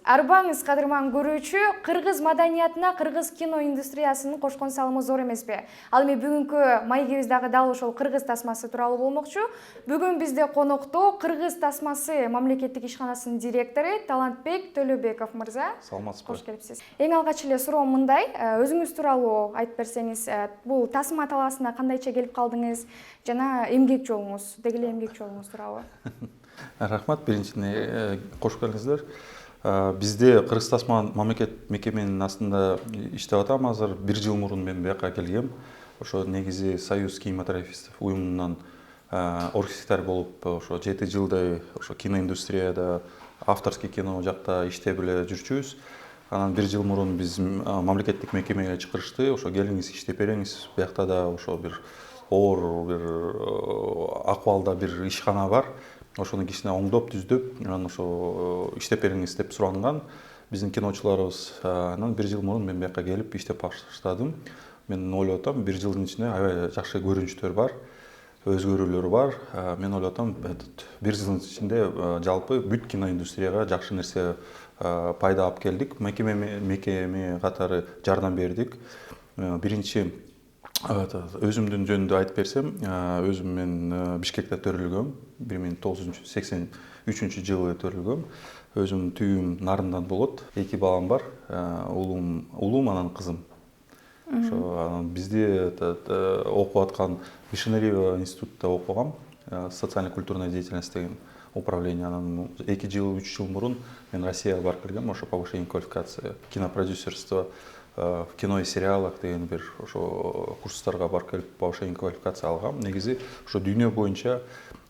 Арбаңыз, кадырман көрүүчү, кыргыз маданиятына, кыргыз кино индустриясынын кошкон салымы зор эмеспи? Ал эми бүгүнкү маегибиз дагы дал ошол кыргыз тасмасы тууралуу болмокчу. Бүгүн бизде конокто кыргыз тасмасы мамлекеттик ишканасынын директору Талантбек Төлөбеков мырза. Саламатсызбы? Кош келипсиз. Эң алгач эле суроом мындай, өзүңүз тууралуу айтып берсеңиз, бул тасма талаасына кандайча келип калдыңыз жана эмгек жолуңуз, деги эле эмгек жолуңуз тууралуу? Рахмат, биринчиден кош келиңиздер. Бизде Кыргыз тасма мамлекеттик мекеменин астында иштеп атам. Азыр 1 жыл мурун мен буяка келгем. Ошо негизи Союз кинематографистов уюмунан оргсекретарь болуп, ошо 7 жылдай ошо киноиндустрияда, авторский кино жакта иштеп эле жүрчүбүз. Анан 1 жыл мурун биз мамлекеттик мекемеге чакырышты. Ошо келиңиз, иштеп бериңиз. Буякта да ошо бир оор бир акыбалда бир ишкана бар. Ошону кичине оңдоп, түздөп, анан ошо иштеп бериңиз деп суранган. Биздин киночуларыбыз. Анан 1 жыл мурун мен буяка келип иштеп баштадым. Мен ойлоп атам, 1 жылдын ичинде аябай жакшы көрүнүштөр бар, өзгөрүүлөр бар. Мен ойлоп атам, 1 жылдын ичинде жалпы бүт киноиндустрияга жакшы нерсе пайда алып келдик. Мекеме катары жардам бердик. Биринчи өзүмдүн жөнүндө айтып берсем, өзүм мен Бишкекте төрөлгөм, 1983 жылы төрөлгөм. Өзүм түйүм Нарындан болот. 2 балам бар, улум анан кызым. Ошо бизде окуп аткан Вишнериева институтта окугам, социально-культурная деятельность деген управление. Анан 2 жыл, 3 жыл мурун мен Россияга барып келгем, ошо повышение квалификации, кинопродюсерство в кино и сериалах деген бир ошо курстарга барып келип повышение квалификация алгам. Негизи ошо дүйнө боюнча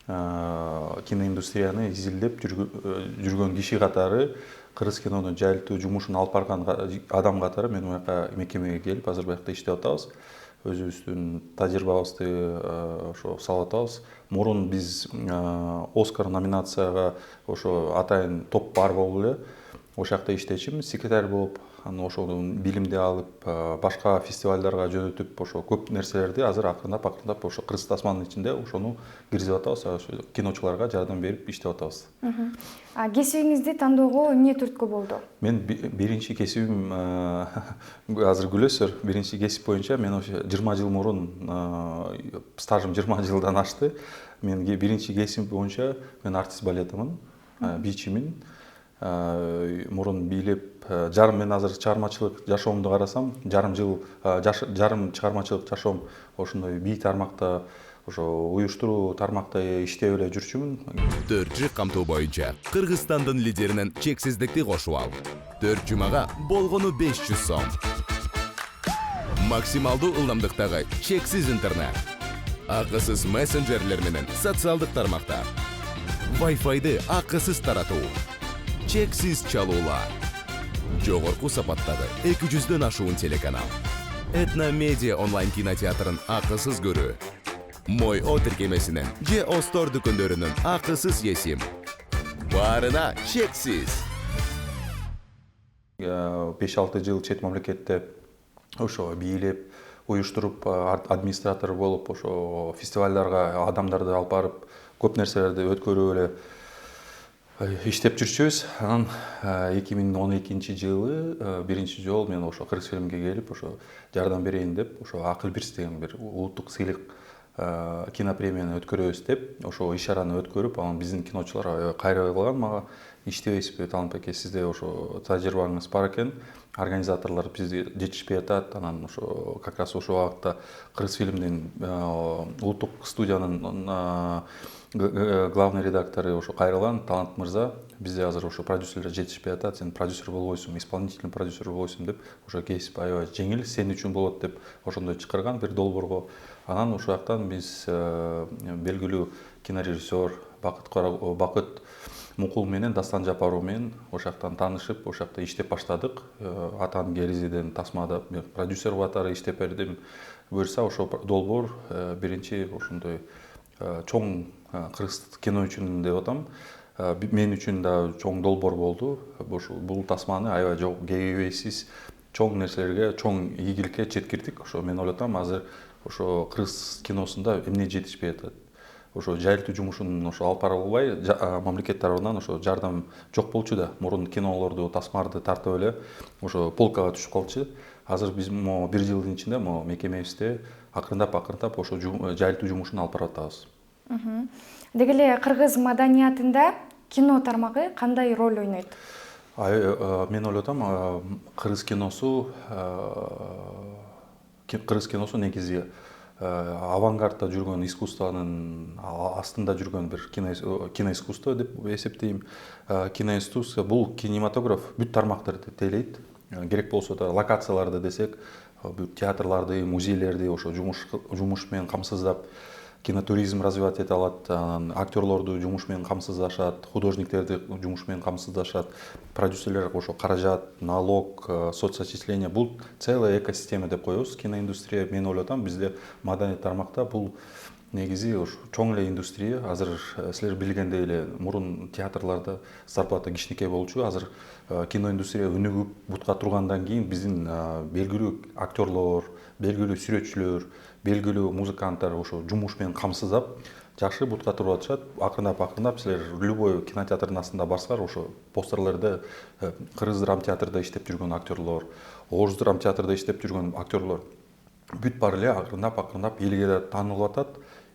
киноиндустрияны изилдеп жүргөн киши катары, кыргыз кинонун жайылтуу жумушун алып барган адам катары мен буяка мекемеге келип, азыр буякта иштеп атабыз. Өзүбүздүн тажрыйбабызды ошо салып атабыз. Мурун биз Оскар номинацияга ошо атайын топ бар болуп эле ошол жакта иштечимин, секретарь болуп, анан ошодон билимди алып, башка фестивалдарга жөнөтүп, ошо көп нерселерди азыр акырындап ошо Кыргыз тасманын ичинде ошону киргизип атабыз, ошо киночуларга жардам берип иштеп атабыз. Кесибиңизди тандоого эмне түрткү болду? Мен биринчи кесибим, азыр күлөсүздөр, биринчи кесип боюнча мен ошо 20 жыл мурун, стажым 20 жылдан ашты. Мен биринчи кесибим боюнча мен артист балетымын, бийчимин. Мурун бийлеп, мен азыр чыгармачылык жашоомду карасам, жарым чыгармачылык жашоом ошондой бий тармакта, ошо уюштуруу тармакта иштеп эле жүрчүмүн. 4G камтуу боюнча Кыргызстандын лидеринен чексиздикти кошуп ал. 4 жумага болгону 500 сом. Максималдуу ылдамдыктагы чексиз интернет. Акысыз мессенджерлер менен социалдык тармакта. Wi-Fi'ды акысыз таратуу. Чексиз чалуулар. Жогорку сапаттагы 200дөн ашуун телеканал. Этно медиа онлайн кинотеатрын акысыз көрүү. Мой О тиркемесинен же Остор дүкөндөрүнүн акысыз есим. Баарына чексиз. 5-6 жыл чет мамлекетте ошо бийлеп, уюштуруп, администратор болуп, ошо фестивалдарга адамдарды алып барып, көп нерселерди өткөрүп эле иштеп жүрчүбүз. Анан 2012 жылы биринчи жолу мен ошо Кыргыз фильмге келип, ошо жардам берейин деп, ошо Акыл Бирс деген бир улуттук сыйлык кинопремияны өткөрөбүз деп, ошо иш-чараны өткөрүп, анан биздин киночулар кайрылып калган мага. Иштебейсизби, Талантбек, сизде ошо тажрыйбаңыз бар экен, организаторлор бизди жетишпей атат. Анан ошо как раз ошол убакта Кыргыз фильмдин улуттук студиянын главный редактору ошо кайрылган, Талант мырза, бизде азыр ошо продюсерлер жетишпей атат, сен продюсер болбойсуң, исполнительный продюсер болбойсуң деп, ошо кесип аябай жеңил, сен үчүн болот деп ошондой чакырган бир долбоорго. Анан ошол жактан биз белгилүү кинорежиссер Бакыт Мукул менен Дастан Жапаров менен ошол жактан таанышып, ошол жакта иштеп баштадык. Атан Геризиден Тасмада продюсер катары иштеп бердим. Буюрса ошо долбоор биринчи ошондой чоң кыргыз кино үчүн деп атам. Мен үчүн да чоң долбоор болду. Бул тасманы аябай кегейсиз чоң нерселерге, чоң ийгиликке жеткирдик. Ошо мен ойлотам, азыр ошо кыргыз киносунда эмне жетишпей атат. Ошо жайылтуу жумушун ошо алып бара албай, мамлекет тарабынан ошо жардам жок болчу да. Мурун кинолорду, тасмаларды тартып эле ошо полкага түшүп калчу. Азыр биз могу 1 жылдын ичинде могу мекемебизде акырындап ошо жайылтуу жумушун алып барып атабыз. Деги эле кыргыз маданиятында кино тармагы кандай роль ойнойт? Мен ойлоп атам, кыргыз киносу негизи авангардта жүргөн искусствонун астында жүргөн бир киноискусство деп эсептейм. Киноискусство бул кинематограф бүт тармактарды тейлейт. Керек болсо да локацияларды десек, бүт театрларды, музейлерди ошо жумуш менен камсыздап, кинотуризм развивать эте алат, актерлорду жумуш менен камсыздашат, художниктерди жумуш менен камсыздашат, продюсерлер ошо каражат, налог, соцотчисление, бул целая экосистема деп коебуз. Киноиндустрия, мен ойлоп атам, бизде маданият тармакта бул негизи чоң эле индустрия. Азыр силер билгендей эле мурун театрларда зарплата кичинекей болчу. Азыр киноиндустрия өнүгүп бутка тургандан кийин биздин белгилүү актерлор, белгилүү сүрөтчүлөр, белгилүү музыканттар ошо жумуш менен камсыздап жакшы бутка туруп атышат. Акырындап силер любой кинотеатрдын астында барсаңар, ошо постерлерде кыргыз драмтеатрда иштеп жүргөн актерлор, оруз драмтеатрда иштеп жүргөн актерлор бүт баары эле акырындап элге да таанылып атат.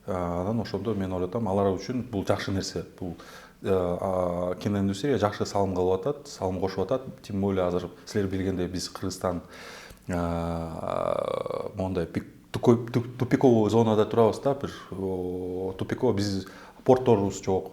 Анан ошондо мен ойлоп атам, алар үчүн бул жакшы нерсе. Бул киноиндустрия жакшы салым кылып атат, салым кошуп атат. Тем более азыр силер билгендей биз Кыргызстан мондай тупиковый зонада турабыз да, бир тупиковый, биз портторубуз жок,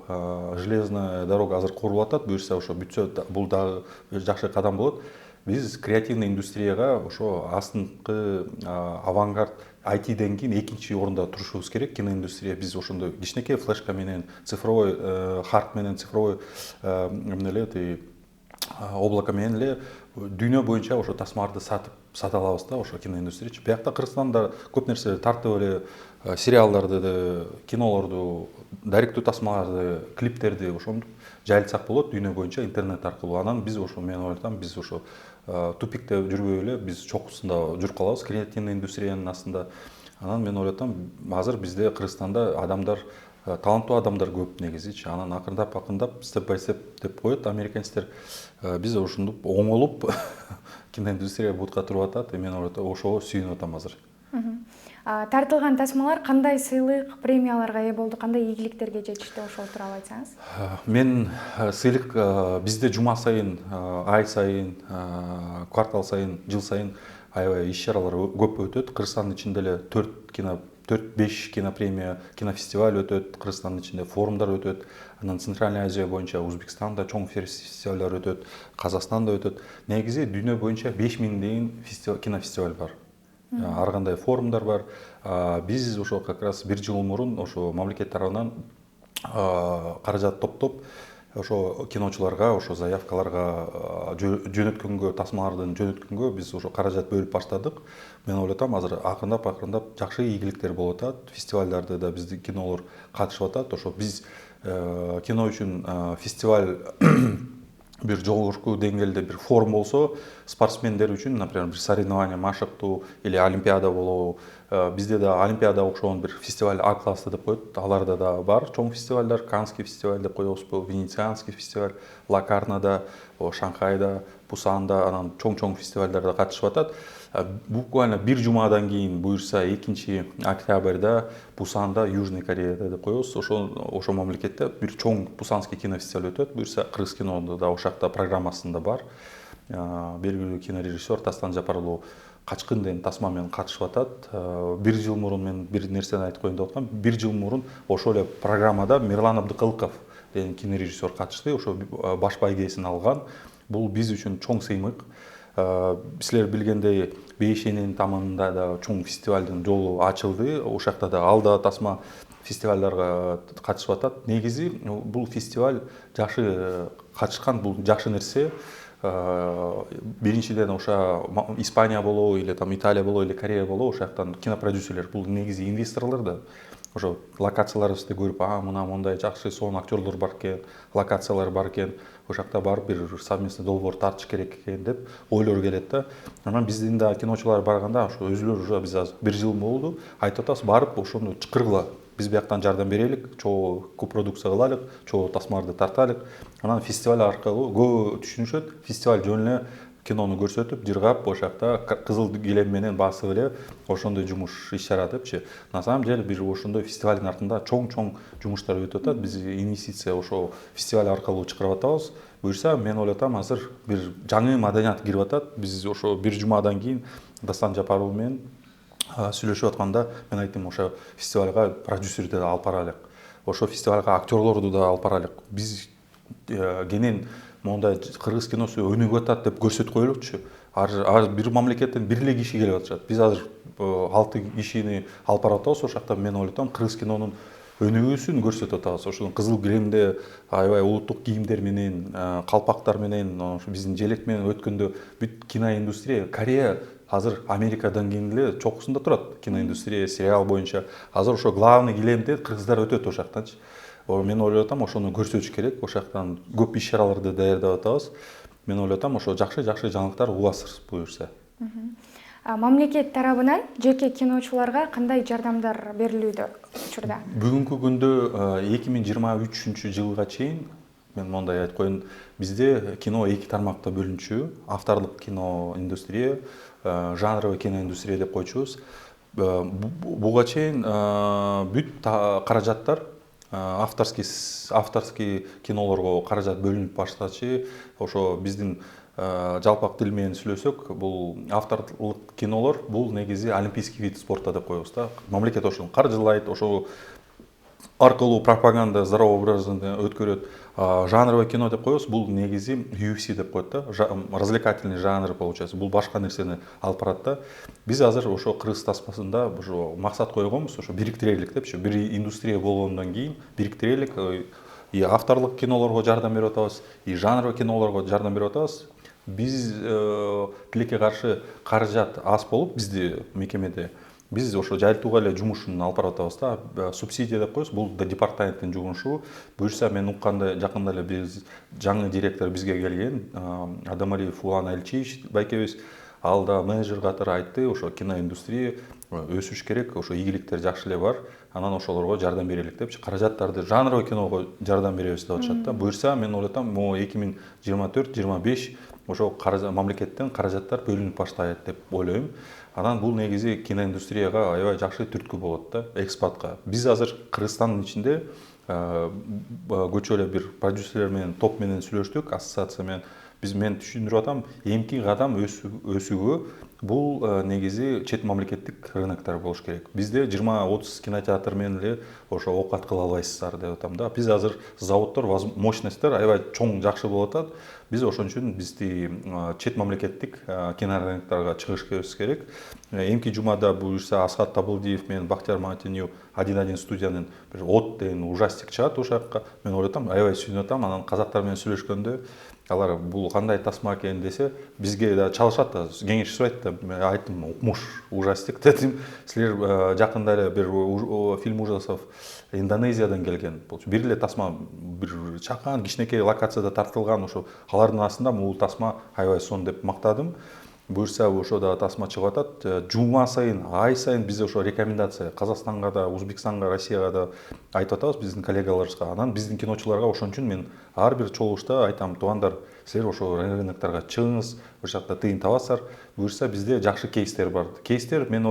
железная дорога азыр курулуп атат, буюрса ошо бүтсө бул дагы жакшы кадам болот. Биз креативный индустрияга ошо астыңкы авангард ITден кийин экинчи орунда турушубуз керек. Киноиндустрия биз ошондой кичинекей флешка менен, цифровой хард менен, цифровой облако менен эле дүйнө боюнча ошо тасмаларды сата алабыз да, ошо киноиндустрия. Биякта Кыргызстанда көп нерсе тартып эле сериалдарды, кинолорду, даректүү тасмаларды, клиптерди ошону жайылтсак болот дүйнө боюнча интернет аркылуу. Анан биз ошо, мен ойлойм, биз ошо тупикте жүрбөй эле биз чокусунда жүрүп калабыз креативный индустриянын астында. Анан мен ойлойм, азыр бизде Кыргызстанда адамдар, таланттуу адамдар көп негизичи. Анан акырындап степ бай степ деп коет американецтер. Биз ошондуп оңолуп киноиндустрия бутка туруп атат. Мен ошого сүйүнүп атам азыр. Тартылган тасмалар кандай сыйлык, премияларга ээ болду, кандай ийгиликтерге жетишти, ошол тууралуу айтсаңыз? Мен сыйлык бизде жума сайын, ай сайын, квартал сайын, жыл сайын аябай иш-чаралар көп өтөт. Кыргызстандын ичинде эле 4-5 кинопремия, кинофестиваль өтөт, Кыргызстандын ичинде форумдар өтөт. Анан Центральная Азия боюнча Өзбекстанда чоң фестивалдар өтөт, Казакстанда өтөт. Негизи дүйнө боюнча 5000 кинофестиваль бар. Ар кандай форумдар бар. Биз ошо как раз 1 жыл мурун ошо мамлекет тарабынан каражат топтоп, ошо киночуларга, ошо заявкаларга жөнөткөнгө, тасмалардын жөнөткөнгө биз ошо каражат бөлүп баштадык. Мен ойлотам, азыр акырындап жакшы ийгиликтер болуп атат. Фестивалдарды да биздин кинолор катышып атат. Ошо биз кино үчүн фестиваль бир жогорку деңгээлде бир форум болсо, спортсмендер үчүн, например, бир соревнование машыктуу или олимпиада болобу. Бизде да олимпиада окшогон бир фестиваль А классы деп коет. Аларда да бар чоң фестивалдар, Канский фестиваль деп коебузбу, Венецианский фестиваль, Лакарнада, Шанхайда, Пусанда, анан чоң фестивалдарда катышып атат. Буквально 1 жумадан кийин, буюрса 2 октябрда Пусанда, Южный Кореяда деп коебуз. Ошо мамлекетте бир чоң Пусанский кинофестиваль өтөт. Буюрса кыргыз кинода да ошакта программасында бар. Белгилүү кинорежиссер Тастан Жапарулуу Качкын деген тасма менен катышып атат. 1 жыл мурун мен бир нерсени айтып коеюн деп аткам. 1 жыл мурун ошол эле программада Мирлан Абдыкылыков деген кинорежиссер катышты. Ошо баш байгесин алган. Бул биз үчүн чоң сыймык. Силер билгендей, Бейшенин тамында да чоң фестивалдын жолу ачылды. Ошакта да алда тасма фестивалдарга катышып атат. Негизи бул фестиваль жакшы катышкан, бул жакшы нерсе. Биринчиден ошо Испания болобу, или там Италия болобу, или Корея болобу, ошактан кинопродюсерлер, бул негизи инвесторлор да. ошо локацияларыбызды көрүп, мына мондай жакшы сонун актерлор бар экен, локациялар бар экен, ошол жакта барып бир совместный долбоор тартыш керек экен деп ойлор келет да. Анан биздин да киночулар барганда ошо өзүлөрү уже биз азыр 1 жыл болду, айтып атабыз, барып ошону чакыргыла. Биз бияктан жардам берелик, чогуу копродукция кылалык, чогуу тасмаларды тарталык. Анан фестиваль аркылуу көбү түшүнүшөт, фестиваль жөн эле кинону көрсөтүп, жыргап, ошол жакта кызыл килем менен басып эле ошондой жумуш иш чара депчи. На самом деле бир ошондой фестивалдын артында чоң жумуштар өтүп атат. Биз инвестиция ошо фестиваль аркылуу чакырып атабыз. Буюрса, мен ойлотам, азыр бир жаңы маданият кирип атат. Биз ошо бир жумадан кийин Дастан Жапаров менен сүйлөшүп атканда мен айттым, ошо фестивалга продюсерди да алып барайлык. Ошо фестивалга актерлорду да алып барайлык. Биз кенен мондай кыргыз киносу өнүгүп атат деп көрсөтүп коелукчу. Ар бир мамлекеттен бир эле киши келип атышат. Биз азыр 6 кишини алып барып атабыз. Ошол жакта мен ойлотом, кыргыз кинонун өнүгүүсүн көрсөтүп атабыз. Ошол кызыл килемде аябай улуттук кийимдер менен, калпактар менен, ошо биздин желек менен өткөндө бүт киноиндустрия, Корея азыр Америкадан кийин эле чокусунда турат. Киноиндустрия, сериал боюнча азыр ошо главный килемде кыргыздар өтөт ошол жактанчы. Мен ойлотам, ошону көрсөтүш керек. Ошол жактан көп иш чараларды даярдап атабыз. Мен ойлотам, ошо жакшы жаңылыктар угасыз буюрса. Мамлекет тарабынан жеке киночуларга кандай жардамдар берилүүдө учурда? Бүгүнкү күндө 2023 жылга чейин мен мондай айтып коеюн, бизде кино 2 тармакта бөлүнчү. Авторлук кино индустрия, жанровый киноиндустрия деп койчубуз. Буга чейин бүт каражаттар авторский кинолорго каражат бөлүнүп баштачы. Ошо биздин жалпак тил менен сүйлөсөк, бул авторлук кинолор бул негизи олимпийский вид спорта деп коебуз да. Мамлекет ошону каржылайт, ошол аркылуу пропаганда, здоровый образды өткөрөт. Жанровый кино деп коебуз, бул негизи UFC деп коет да, развлекательный жанр получается. Бул башка нерсени алып барат да. Биз азыр ошо кыргыз тасмасында ошо максат койгонбуз, ошо бириктирелик депчи. Бир индустрия болгондон кийин бириктирелик, и авторлук кинолорго жардам берип атабыз, и жанровый кинолорго жардам берип атабыз. Биз тилекке каршы каражат аз болуп бизди мекемеде биз ошо жайылтууга эле жумушун алып барып атабыз да. Субсидия деп коебуз, бул да департаменттин жумушу. Буюрса, мен укканда жакында эле биз жаңы директор бизге келген, Адамалиев Улан Элчиевич байкебиз, ал да менеджер катары айтты, ошо киноиндустрия өсүш керек, ошо ийгиликтер жакшы эле бар. Анан ошолорго жардам берелик депчи, каражаттарды жанровый киного жардам беребиз деп атышат да. Буюрса, мен ойлотам, могу 2024-25 ошо мамлекеттен каражаттар бөлүнүп баштайт деп ойлойм. Анан бул негизи киноиндустрияга аябай жакшы түрткү болот да, экспортко. Биз азыр Кыргызстандын ичинде көчө эле бир продюсерлер менен, топ менен сүйлөштүк, ассоциация менен. Мен түшүндүрүп атам, эмки кадам өсүүгө бул негизи чет мамлекеттик рыноктор болуш керек. Бизде 20-30 кинотеатр менен эле ошо окат кыла албайсыздар деп атам да. Биз азыр заводдор, мощностьтер аябай чоң, жакшы болуп атат. Биз ошон үчүн бизди чет мамлекеттик кинорынокторго чыгышыбыз керек. Эмки жумада буюрса Асхат Табылдиев менен Бактияр Матиню 1-1 студиянын бир От деген ужастик чыгат ошол жакка. Мен ойлотам, аябай сүйүнүп атам. Анан казактар менен сүйлөшкөндө алар бул кандай тасма экен десе, бизге да чалышат да, кеңеш сурайт да. Мен айттым, укмуш ужастик дедим. Силер жакында эле бир фильм ужасов Индонезиядан келген. Бир эле тасма, бир чакан кичинекей локацияда тартылган, ошо алардын астында бул тасма аябай сонун деп мактадым. Буюрса, ошо да тасма чыгып атат. Жума сайын, ай сайын биз ошо рекомендация Казакстанга да, Өзбекстанга, Россияга да айтып атабыз биздин коллегаларыбызга. Анан биздин киночуларга ошон үчүн мен ар бир чогулушта айтам, туугандар, силер ошо рынокторго чыгыңыз, ошол жакта тыйын табасыздар. Буюрса, бизде жакшы кейстер бар. Кейстер, мен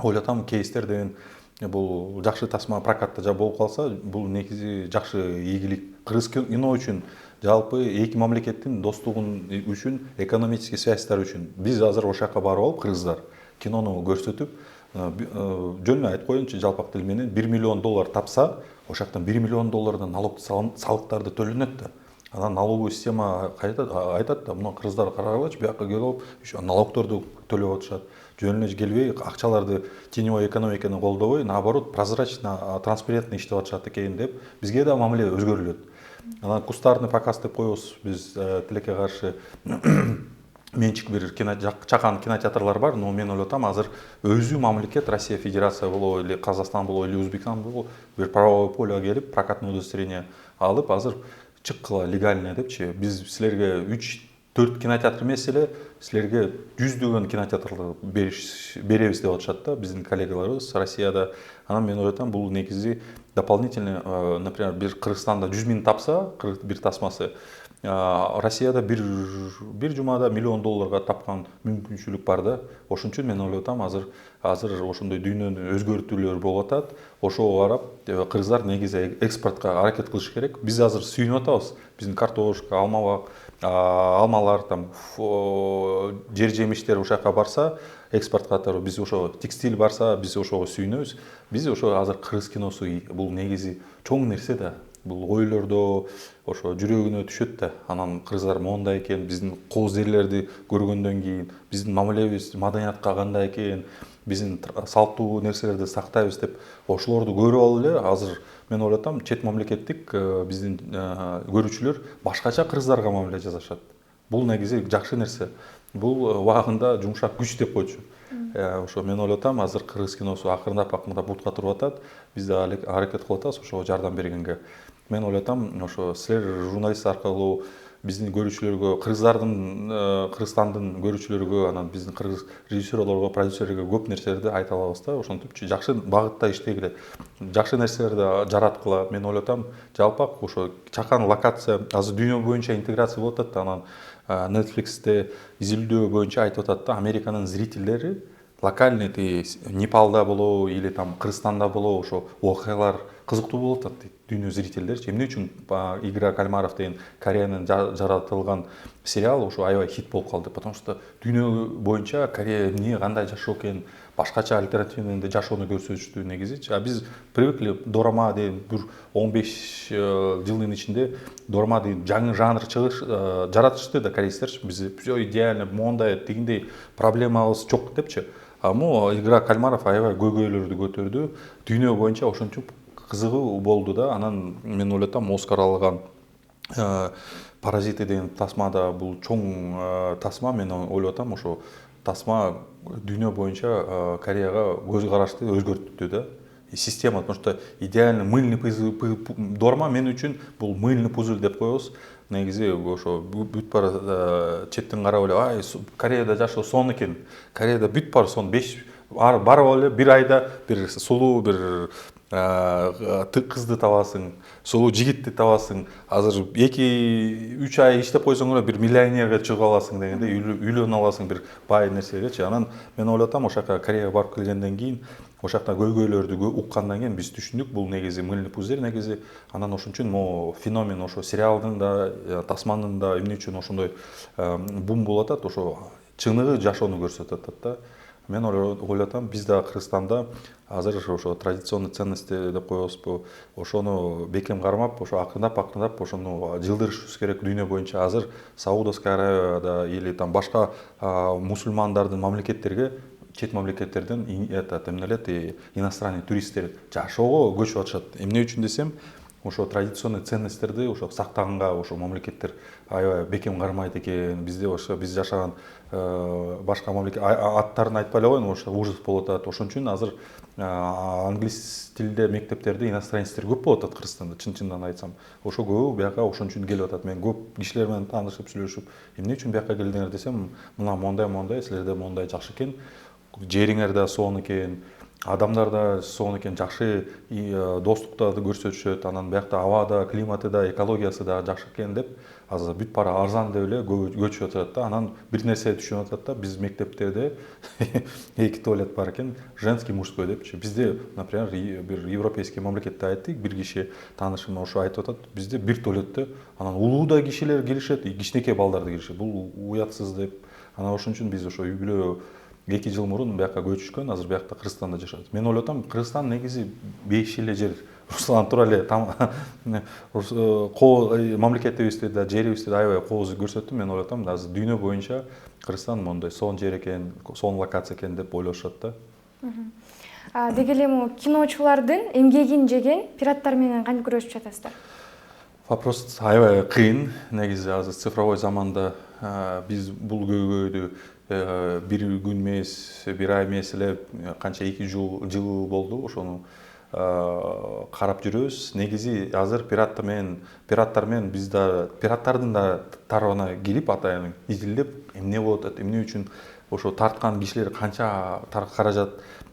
ойлотам, кейстер деген бул жакшы тасма прокатта болуп калса, бул негизи жакшы ийгилик кыргыз кино үчүн, жалпы эки мамлекеттин достугун үчүн, экономический связьтар үчүн. Биз азыр ошол жака барып алып, кыргыздар кинону көрсөтүп, жөн эле айтып коеюнчу, жалпак тил менен $1 миллион тапса, ошол жактан $1 миллион налог салыктарды төлөнөт да. Анан налоговый система айтат да, мына кыргыздар карагылачы, бияка келип, налогторду төлөп атышат. Жөн эле келбей, акчаларды теневой экономиканы колдобой, наоборот, прозрачно, транспарентно иштеп атышат экен деп, бизге да мамиле өзгөрүлөт. Анан кустарный показ деп коебуз, биз тилекке каршы менчик бир чакан кинотеатрлар бар, но мен ойлоп атам азыр өзү мамлекет, Россия Федерация болобу или Казакстан болобу или Өзбекстан болобу бир правовое поле келип, прокатный удостоверение алып, азыр чыккыла легально депчи. Биз силерге 3-4 кинотеатр эмес эле, силерге жүздөгөн кинотеатрлар беребиз деп атышат да биздин коллегаларыбыз Россияда. Анан мен ойлоп атам, бул негизи дополнительно, например, бир Кыргызстанда 100 000 тапса, бир тасмасы, Россияда бир жумада $1 миллион тапкан мүмкүнчүлүк бар да. Ошон үчүн мен ойлоп атам, азыр ошондой дүйнөнү өзгөртүүлөр болуп атат. Ошого карап кыргыздар негизи экспортко аракет кылыш керек. Биз азыр сүйүнүп атабыз. Биздин картошка, алмалар, там жер жемиштер ушака барса, экспорт катары биз ошо текстиль барса, биз ошого сүйүнөбүз. Биз ошо азыр кыргыз киносу бул негизи чоң нерсе да. Бул ойлордо ошо жүрөгүнө түшөт да. Анан кыргыздар мондай экен, биздин кооз жерлерди көргөндөн кийин, биздин мамилебиз маданиятка кандай экен, биздин салттуу нерселерди сактайбыз деп ошолорду көрүп алып эле азыр мен ойлоп атам, чет мамлекеттик биздин көрүүчүлөр башкача кыргыздарга мамиле жасашат. Бул негизи жакшы нерсе. Бул убагында жумшак күч деп койчу. Ошо мен ойлоп атам, азыр кыргыз киносу акырындап бутка туруп атат. Биз да аракет кылып атабыз ошого жардам бергенге. Мен ойлоп атам, ошо силер журналист аркылуу биздин көрүүчүлөргө, Кыргызстандын көрүүчүлөргө, анан биздин кыргыз режиссерлорго, продюсерлерге көп нерселерди айта алабыз да. Ошентип жакшы багытта иштегиле. Жакшы нерселерди жараткыла. Мен ойлоп атам, жалпак ошо чакан локация азыр дүйнө боюнча интеграция болуп атат да. Анан Netflix'te изилдөө боюнча айтып атат да, Американын зрительдери локальный Непалда болобу или там Кыргызстанда болобу ошо окуялар кызыктуу болуп атат дейт дүйнө зрительдерчи. Эмне үчүн Игра кальмаров деген Кореянын жаратылган сериал ошо аябай хит болуп калды, потому что дүйнө боюнча Корея эмне кандай жашоо экен, башкача альтернативный жашоону көрсөтүштү негизичи. А биз привыкли дорама деген бир 15 жылдын ичинде дорама деген жаңы жанр жаратышты да корейцтерчи. Биз все идеально, мондай, тигиндей проблемабыз жок депчи. Amo Игра кальмаров аябай көйгөйлөрдү көтөрдү. Дүйнө боюнча ошончо кызыгуу болду да. Анан мен ойлоп атам, Оскар алган Паразиты деген тасмада бул чоң тасма. Мен ойлоп атам, ошо тасма дүйнө боюнча Кореяга көз карашты өзгөрттү да. Система, потому что идеально мыльный дорама мен үчүн бул мыльный пузырь деп коебуз. Негизи ошо бүт бар четтен карап эле, ай Кореяда жашоо сон экен. Кореяда бүт бар сон 5 барып эле бир айда бир сулуу бир кызды табасың, сулуу жигитти табасың. Азыр 2-3 ай иштеп койсоң эле бир миллионерге чыгып аласың дегенде, үйлөнүп аласың бир бай нерсегечи. Анан мен ойлоп атам, ошака Кореяга барып келгенден кийин, ошакта көйгөйлөрдү уккандан кийин биз түшүндүк, бул негизи мыльный пузырь негизи. Анан ошон үчүн могу феномен ошо сериалдын да, тасманын да эмне үчүн ошондой бум болуп атат, ошо чыныгы жашоону көрсөтүп атат да. Мен ойлоп атам, биз да Кыргызстанда азыр ошо традиционный ценности деп коебузбу, ошону бекем кармап, ошо акырындап ошону жылдырышыбыз керек дүйнө боюнча. Азыр Саудовская Аравияда или там башка мусулмандардын мамлекеттерге, чет мамлекеттерден иностранный туристтер жашоого көчүп атышат. Эмне үчүн десем, ошо традиционный ценностьтерди ошо сактаганга ошо мамлекеттер аябай бекем кармайт экен. Бизде ошо биз жашаган башка мамлекет аттарын айтпай эле коеюн, ошо ужас болуп атат. Ошон үчүн азыр англис тилде мектептерде иностранецтер көп болуп атат Кыргызстанда, чын-чындан айтсам. Ошо көбү бияка ошон үчүн келип атат. Мен көп кишилер менен таанышып, сүйлөшүп, эмне үчүн бияка келдиңер десем, мына мондай, силерде мондай жакшы экен, жериңер да сонун экен, адамдар да сонун экен, жакшы достуктарды көрсөтүшөт. Анан биякта аба да, климаты да, экологиясы да жакшы экен деп, азыр бүт бара арзан деп эле көчүп атат да. Анан бир нерсе түшүнүп атат да, биз мектептерде 2 туалет бар экен, женский, мужской депчи. Бизде, например, бир европейский мамлекетте айттык, бир киши таанышым ошо айтып атат, бизде бир туалетте анан улуу да кишилер келишет, кичинекей балдар да келишет. Бул уятсыз деп. Анан ошон үчүн биз ошо үй бүлө 2 жыл мурун бияка көчүшкөн, азыр биякта Кыргызстанда жашайбыз. Мен ойлоп атам, Кыргызстан негизи бейиш эле жер. Руслан тура эле мамлекетибизди да, жерибизди да аябай кооз көрсөттү. Мен ойлоп атам, азыр дүйнө боюнча Кыргызстан мондай сонун жер экен, сонун локация экен деп ойлошот да. Деги эле киночулардын эмгегин жеген пираттар менен кантип күрөшүп жатасыздар? Вопрос аябай кыйын. Негизи азыр цифровой заманда биз бул көйгөйдү бир күн эмес, бир ай эмес эле канча 2 жыл болду ошону карап жүрөбүз. Негизи азыр пираттар менен биз да пираттардын да тарабына кирип атайын изилдеп эмне болуп атат, эмне үчүн ошо тарткан кишилер канча каражат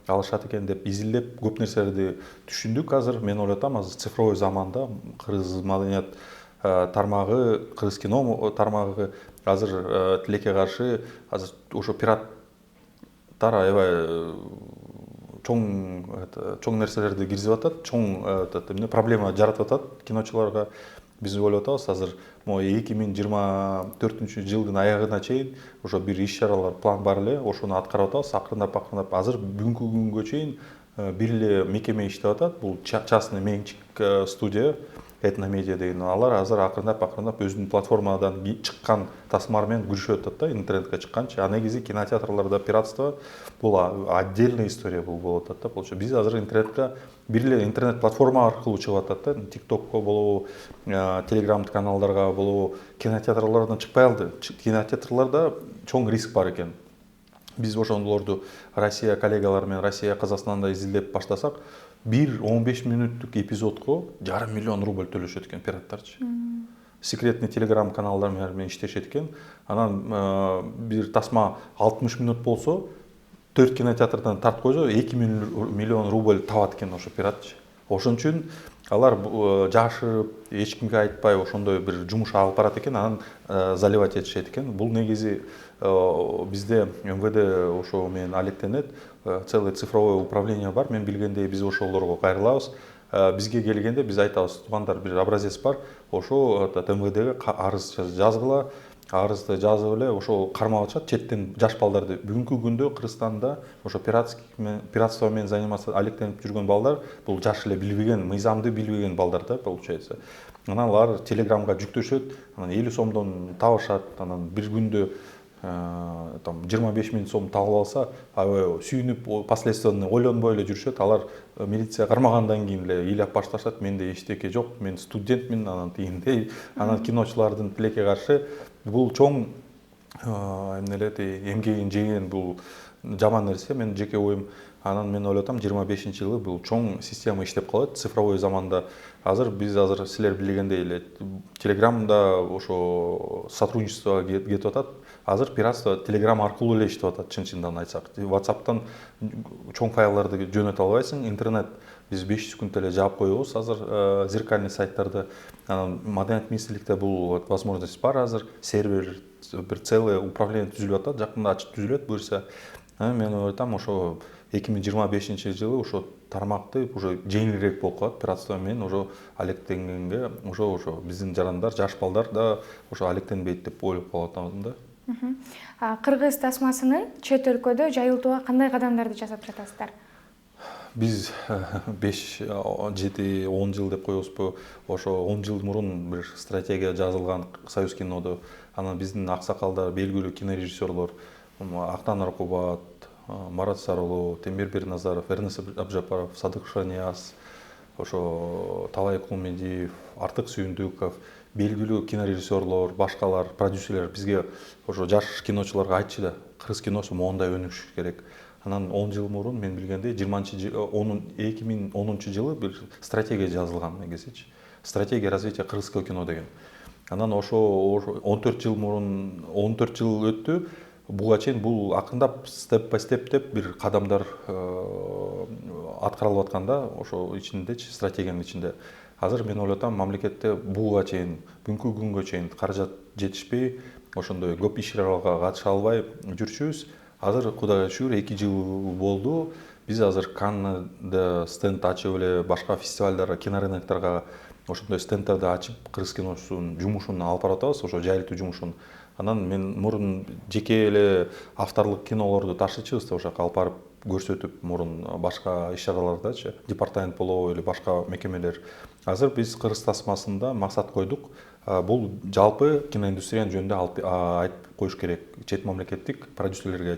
алышат экен деп изилдеп көп нерселерди түшүндүк. Азыр мен ойлоп атам, азыр цифровой заманда кыргыз маданият тармагы, кыргыз кино тармагы азыр тилекке каршы азыр ошо пираттар аябай чоң нерселерди киргизип атат, чоң проблема жаратып атат киночуларга. Биз ойлоп атабыз, азыр могу 2024 жылдын аягына чейин ошо бир иш-чаралар план бар эле, ошону аткарып атабыз акырындап. Азыр бүгүнкү күнгө чейин бир эле мекеме иштеп атат, бул частный менчик студия Этномедиа деген. Алар азыр акырындап өзүнүн платформадан чыккан тасмалар менен күрөшүп атат да, интернетке чыкканчы. А негизи кинотеатрларда пиратство бул отдельная история болуп атат да. Болчу биз азыр интернетке бир эле интернет платформа аркылуу чыгып атат да. TikTokко болобу, Telegram каналдарга болобу, кинотеатрлардан чыкпай алды. Кинотеатрларда чоң риск бар экен. Биз ошондолорду Россия коллегалар менен Россия Казакстанда изилдеп баштасак, бир 15 мүнөттүк эпизодко 500 000 рубль төлөшөт экен пираттарчы. Секретный телеграм каналдар менен иштешет экен. Анан бир тасма 60 мүнөт болсо, 4 кинотеатрдан тартып койсо 2 миллион рубль табат экен ошо пиратчы. Ошон үчүн алар жашырып, эч кимге айтпай ошондой бир жумуш алып барат экен, анан заливать этишет экен. Бул негизи бизде МВД ошо менен алектенет, целый цифровое управление бар. Мен билгендей биз ошолорго кайрылабыз. Бизге келгенде биз айтабыз, туугандар, бир образец бар, ошо МВДге арыз жазгыла, арызды жазып эле ошо кармап атышат четтен жаш балдарды. Бүгүнкү күндө Кыргызстанда ошо пиратство менен заниматься алектенип жүргөн балдар бул жаш эле билбеген, мыйзамды билбеген балдар да, получается. Анан алар телеграмга жүктөшөт, анан 50 сомдон табышат, анан бир күндө 25 000 сом табып алса, аябай сүйүнүп, последствияны ойлонбой эле жүрүшөт. Алар милиция кармагандан кийин эле ыйлап башташат, менде эчтеке жок, мен студентмин, анан тигиндей. Анан киночулардын тилекке каршы бул чоң эмгегин жеген бул жаман нерсе, мен жеке оюм. Анан мен ойлоп атам, 25-жылы бул чоң система иштеп калат цифровой заманда. Азыр биз силер билгендей эле Телеграмда ошо сотрудничество кетип атат. Азыр пиратство Telegram аркылуу эле иштеп атат, чын-чындан айтсак. WhatsApp'тан чоң файлдарды жөнөтө албайсың, интернет биз 5 секунд эле жаап коебуз азыр зеркальный сайттарды. Анан Маданият министрликте бул возможность бар азыр, сервер бир целое управление түзүлүп атат, жакында ачып түзүлөт буюрса. Мен ойлойм, ошо 2025-жылы ошо тармакты уже жеңилирээк болуп калат пиратство менен, ошо алектенгенге, ошо биздин жарандар, жаш балдар да ошо алектенбейт деп ойлоп калып атам да. Кыргыз тасмасынын чет өлкөдө жайылтууга кандай кадамдарды жасап жатасыздар? Биз 5, 7, 10 жыл деп коебузбу, ошо 10 жыл мурун бир стратегия жазылган Союз кинодо. Анан биздин аксакалдар, белгилүү кинорежиссерлор Актан Аркубат, Марат Сарылуу, Темир Берназаров, Эрнест Абжапаров, Садык Шанияз, ошо Талай Кулмедиев, Артык Сүйүндүков, белгилүү кинорежиссерлор, башкалар, продюсерлер бизге ошо жаш киночуларга айтчы да, кыргыз киносу моундай өнүгүш керек. Анан 10 жыл мурун мен билгендей 2010 жылы бир стратегия жазылган негизичи. Стратегия развития кыргызского кино деген. Анан ошо 14 жыл мурун 14 жыл өттү. Буга чейин бул акырындап степ бай степ деп бир кадамдар аткарылып атканда, ошо ичиндечи, стратегиянын ичинде. Азыр мен ойлоп атам, мамлекетте буга чейин, бүгүнкү күнгө чейин каражат жетишпей, ошондой көп иш-чараларга катыша албай жүрчүбүз. Азыр Кудайга шүгүр 2 жыл болду. Биз азыр Каннда стенд ачып эле, башка фестивалдарга, кинорыноктарга ошондой стендтерди ачып, кыргыз киносунун жумушун алып барып атабыз, ошо жайылтуу жумушун. Анан мен мурун жеке эле авторлук кинолорду ташычыбыз да, ошо алып барып көрсөтүп, мурун башка иш-чаралардачы, департамент болобу эле башка мекемелер. Азыр биз Кыргыз тасмасында максат койдук. Бул жалпы киноиндустрия жөнүндө айтып коюш керек. Чет мамлекеттик продюсерлерге,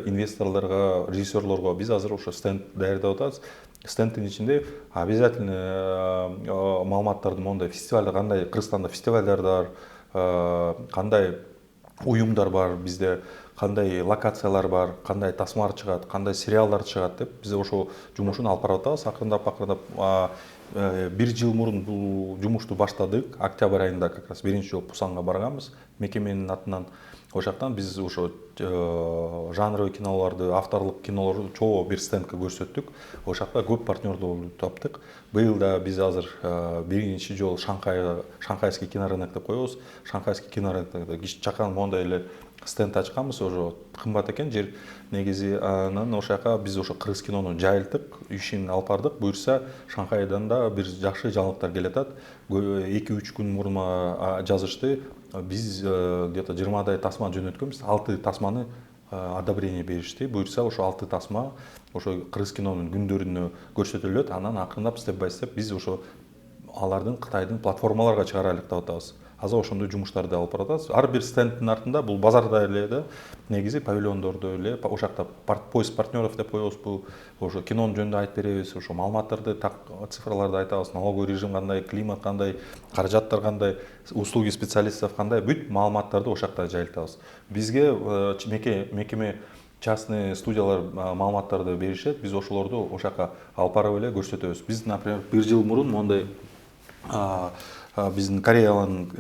инвесторлорго, режиссерлорго биз азыр ошо стенд даярдап атабыз. Стендтин ичинде обязательно маалыматтарды мондай фестивалдар, кандай Кыргызстанда фестивалдар бар, кандай уюмдар бар бизде, кандай локациялар бар, кандай тасмалар чыгат, кандай сериалдар чыгат деп биз ошол жумушун алып барып атабыз. Акырындап бир жыл мурун бул жумушту баштадык. Октябрь айында как раз биринчи жолу Пусанга барганбыз мекеменин атынан. Ошоктан биз ошо жанровый кинолорду, авторлук кинолорду чогуу бир стендке көрсөттүк. Ошакта көп партнерду таптык. Быйыл да биз азыр биринчи жолу Шанхайский кинорынок деп коебуз. Шанхайский кинорынокто чакан мондай эле стенд ачканбыз, уже кымбат экен жер негизи. Анан ошака биз ошо кыргыз кинону жайылтып, ишин алып бардык. Буюрса Шанхайдан да бир жакшы жаңылыктар келатат. 2-3 күн мурун жазышты. Биз где-то 20дай тасма жөнөткөнбүз. 6 тасманы одобрение беришти. Буюрса ошо 6 тасма ошо кыргыз кинонун күндөрүнө көрсөтүлөт. Анан акырындап степ бай степ биз ошо алардын Кытайдын платформаларга чыгарайлык деп атабыз. Азыр ошондой жумуштарды алып баратабыз. Ар бир стендтин артында бул базарда эле да негизи павильондордо эле ошакта поиск партнеров деп коебуз. Бул ошо кинонун жөнүндө айтып беребиз, ошо маалыматтарды, цифрларды айтабыз. Налоговый режим кандай, климат кандай, каражаттар кандай, услуги специалистов кандай, бүт маалыматтарды ошакта жайылтабыз. Бизге мекеме частный студиялар маалыматтарды беришет. Биз ошолорду ошака алып барып эле көрсөтөбүз. Биз, например, бир жыл мурун мондай биздин кореялардык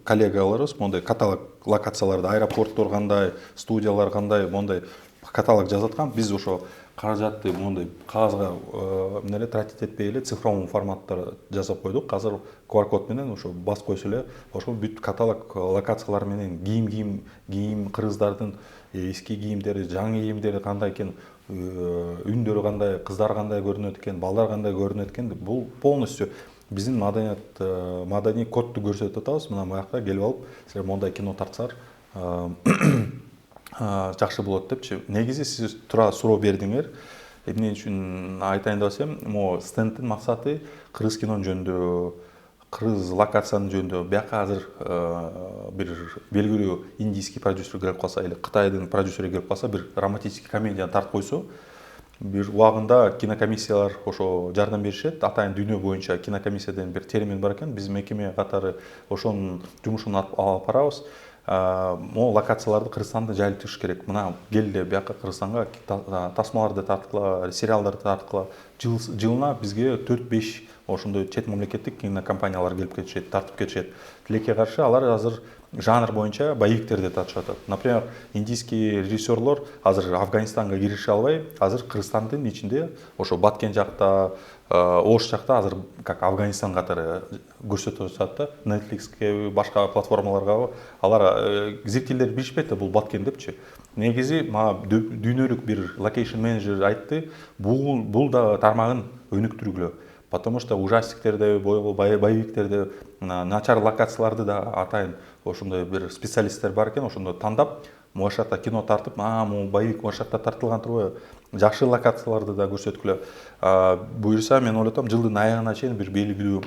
коллегаларыбыз мондай каталог локацияларды, аэропорттор кандай, студиялар кандай, мондай каталог жазаткан. Биз ошо каражатты мондай кагазга тратить этпей эле цифровой форматта жасап койдук. Азыр QR код менен ошо басып койсо эле ошол бүт каталог локациялар менен кийим кыргыздардын эски кийимдери, жаңы кийимдери кандай экен, үндөрү кандай, кыздар кандай көрүнөт экен, балдар кандай көрүнөт экен, бул полностью биздин маданий кодду көрсөтүп атабыз. Мына буякка келип алып, силер мондай кино тартсаар жакшы болот депчи. Негизи сиз тура суроо бердиңер. Эмне үчүн айтайын деп атсам, могу стендтин максаты кыргыз кинонун жөнүндө, кыргыз локациянын жөнүндө. Буяка азыр бир белгилүү индийский продюсер келип калса или Кытайдын продюсери келип калса, бир романтический комедияны тартып койсо, бир убагында кинокомиссиялар ошо жардам беришет. Атайын дүйнө боюнча кинокомиссиядан бир термин бар экен. Биз мекеме катары ошонун жумушун алып барабыз. Могу локацияларды Кыргызстанда жайылтыш керек. Мына келди буяка Кыргызстанга тасмаларды тарткыла, сериалдарды тарткыла. Жылына бизге 4-5 ошондой чет мамлекеттик кинокомпаниялар келип кетишет, тартып кетишет. Тилекке каршы алар азыр жанр боюнча боевиктерди тартышып атат. Например, индийский режиссерлор азыр Афганистанга кирише албай, азыр Кыргызстандын ичинде ошо Баткен жакта, Ош жакта азыр как Афганистан катары көрсөтүп атат да. Netflixке, башка платформаларга алар зрителдер билишпейт да бул Баткен депчи. Негизи дүйнөлүк бир локейшн менеджер айтты, бул да тармагын өнүктүргүлө. Потому что ужастиктерде, боевиктерде, начар локацияларды да атайын ошондой бир специалисттер бар экен, ошондо тандап, ошакта кино тартып, могу боевик ошакта тартылган турбайбы, жакшы локацияларды да көрсөткүлө. Буюрса, мен ойлотом, жылдын аягына чейин бир белгилүү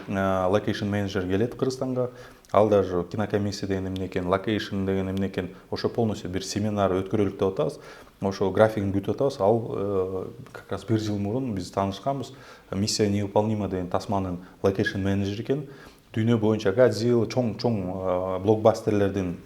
локейшн менеджер келет Кыргызстанга. Ал даже кинокомиссия деген эмне экен, локейшн деген эмне экен, ошо полностью бир семинар өткөрөлүк деп атабыз. Ошо графигин бүтүп атабыз. Ал как раз бир жыл мурун биз таанышканбыз. Миссия невыполнима деген тасманын локейшн менеджер экен. Дүйнө боюнча Godzilla, чоң блокбастерлердин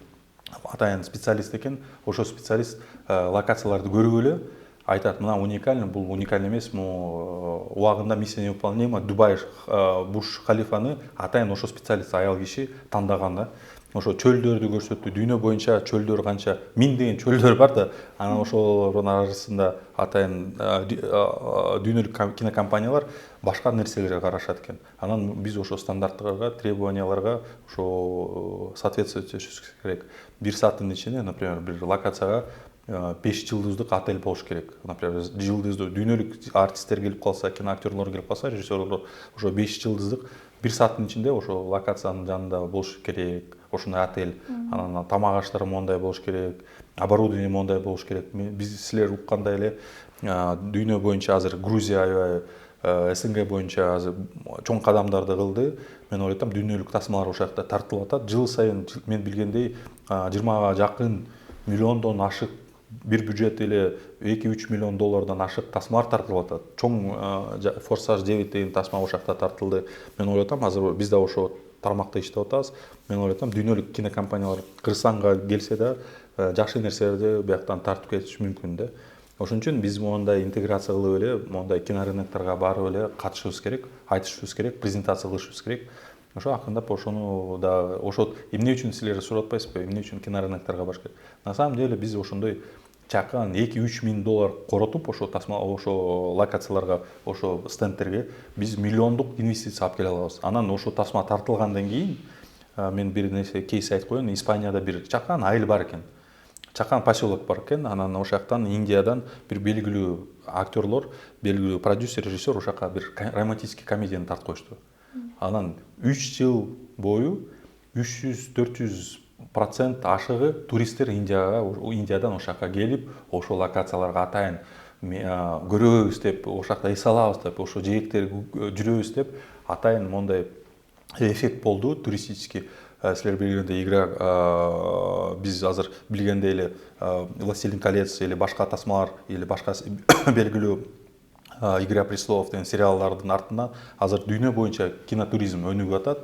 атайын специалист экен. Ошо специалист локацияларды көрүп эле айтат, мына уникальный, бул уникальный эмес, убагында миссия невыполнима Дубай Буш халифаны атайын ошо специалист аял киши тандаган да. Ошо чөлдөрдү көрсөттү, дүйнө боюнча чөлдөр канча, 1000 деген чөлдөр бар да, анан ошолордун арасында атайын дүйнөлүк кинокомпаниялар башка нерселерге карашат экен. Анан биз ошо стандарттарга, требованияларга ошо соответствовать этишибиз керек. Бир сааттын ичинде, например, бир локацияга 5 жылдыздык отель болуш керек. Например, жылдыздуу дүйнөлүк артисттер келип калса, киноактерлор келип калса, режиссерлор ошо 5 жылдыздык бир сааттын ичинде ошо локациянын жанында болуш керек. Ошондой отель, анан тамак аштары мондай болуш керек, оборудование мондай болуш керек. Биз силер уккандай эле дүйнө боюнча азыр Грузия аябай СНГ боюнча азыр чоң кадамдарды кылды. Мен ойлойм, дүйнөлүк тасмалар ошол жакта тартылып атат. Жыл сайын мен билгендей 20га жакын миллиондон ашык бир бюджет эле 2-3 миллион доллардан ашык тасмалар тартылып атат. Чоң Форсаж 9 деген тасма ошол жакта тартылды. Мен ойлойм, азыр биз да ошо тармакта иштеп атабыз. Мен ойлойм, дүйнөлүк кинокомпаниялар Кыргызстанга келсе да жакшы нерселерди бияктан тартып кетиш мүмкүн да. Ошон үчүн биз мондай интеграция кылып эле, мондай кинорынокторго барып эле катышыбыз керек, айтышыбыз керек, презентация кылышыбыз керек. Ошо акырындап ошону да эмне үчүн силер сурап атпайсызбы, эмне үчүн кинорынокторго барыш керек? На самом деле биз ошондой чакан 2-3 миң доллар коротуп ошо локацияларга, ошо стендтерге биз миллиондук инвестиция алып келе алабыз. Анан ошо тасма тартылгандан кийин мен бир нерсе кейс айтып коеюн. Испанияда бир чакан айыл бар экен. Чакан поселок бар экен. Анан ошол жактан Индиядан бир белгилүү актерлор, белгилүү продюсер, режиссер ошол жака бир романтический комедияны тартып коюшту. Анан 3 жыл бою 300-400% ашыгы туристтер Индиядан ошол жака келип, ошол локацияларга атайын көрөбүз деп, ошол жакта эс алабыз деп, ошо жээктерди жүрөбүз деп атайын мондай эффект болду туристический. Силер билгендей игра, биз азыр билгендей эле Властелин колец или башка тасмалар или башка белгилүү Игра престолов деген сериалдардын артынан азыр дүйнө боюнча кинотуризм өнүгүп атат.